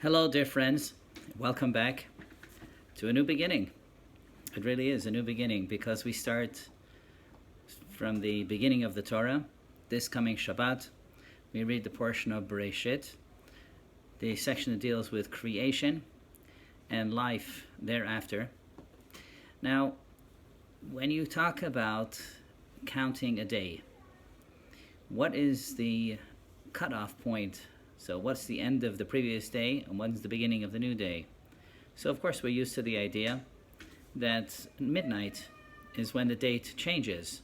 Hello, dear friends. Welcome back to a new beginning. It really is a new beginning because we start from the beginning of the Torah. This coming Shabbat, we read the portion of Beraishis, the section that deals with creation and life thereafter. Now, when you talk about counting a day, what is the cutoff point? So what's the end of the previous day and when's the beginning of the new day? So of course we're used to the idea that midnight is when the date changes.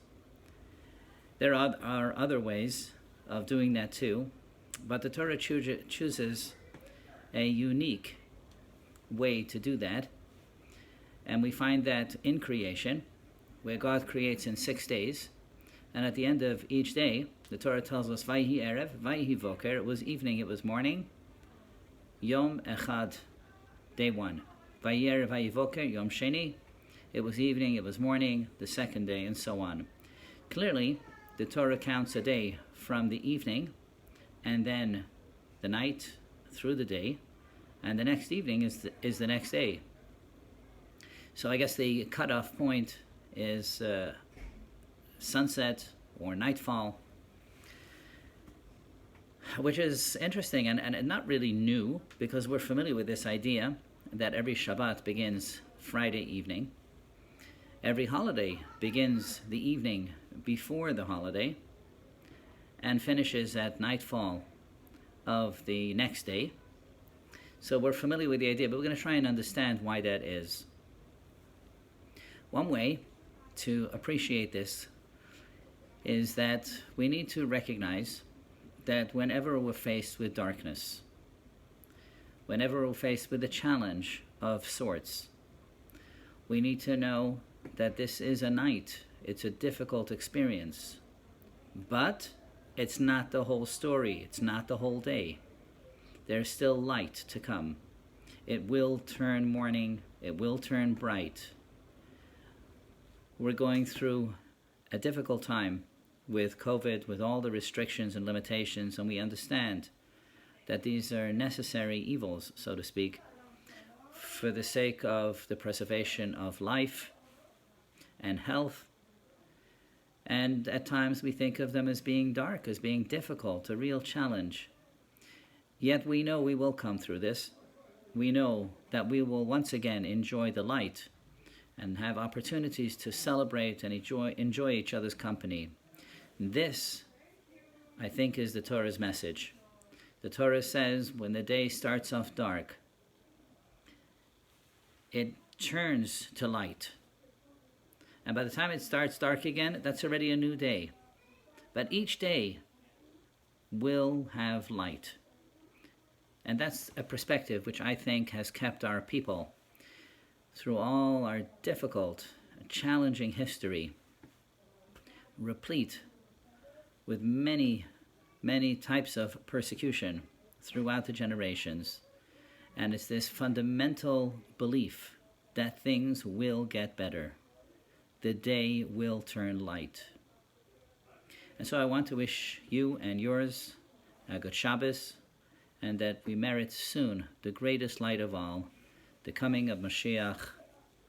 There are other ways of doing that too, but the Torah chooses a unique way to do that. And we find that in creation, where God creates in 6 days, and at the end of each day, the Torah tells us, Vayhi Erev, Vayhi Voker, it was evening, it was morning, Yom Echad, day 1. Vayhi Erev, Vayhi Voker, Yom Sheni, it was evening, it was morning, the second day, and so on. Clearly, the Torah counts a day from the evening, and then the night through the day, and the next evening is the next day. So I guess the cutoff point is sunset or nightfall, which is interesting and not really new, because we're familiar with this idea that every Shabbat begins Friday evening. Every holiday begins the evening before the holiday and finishes at nightfall of the next day. So we're familiar with the idea, but we're going to try and understand why that is. One way to appreciate this is that we need to recognize that whenever we're faced with darkness, whenever we're faced with a challenge of sorts, we need to know that this is a night. It's a difficult experience, but it's not the whole story. It's not the whole day. There's still light to come. It will turn morning. It will turn bright. We're going through a difficult time with COVID, with all the restrictions and limitations, and we understand that these are necessary evils, so to speak, for the sake of the preservation of life and health. And at times we think of them as being dark, as being difficult, a real challenge. Yet we know we will come through this. We know that we will once again enjoy the light and have opportunities to celebrate and enjoy each other's company. This, I think, is the Torah's message. The Torah says when the day starts off dark, it turns to light. And by the time it starts dark again, that's already a new day. But each day will have light. And that's a perspective which I think has kept our people through all our difficult, challenging history, replete with many, many types of persecution throughout the generations. And it's this fundamental belief that things will get better. The day will turn light. And so I want to wish you and yours a good Shabbos, and that we merit soon the greatest light of all, the coming of Mashiach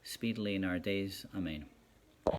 speedily in our days. Amen.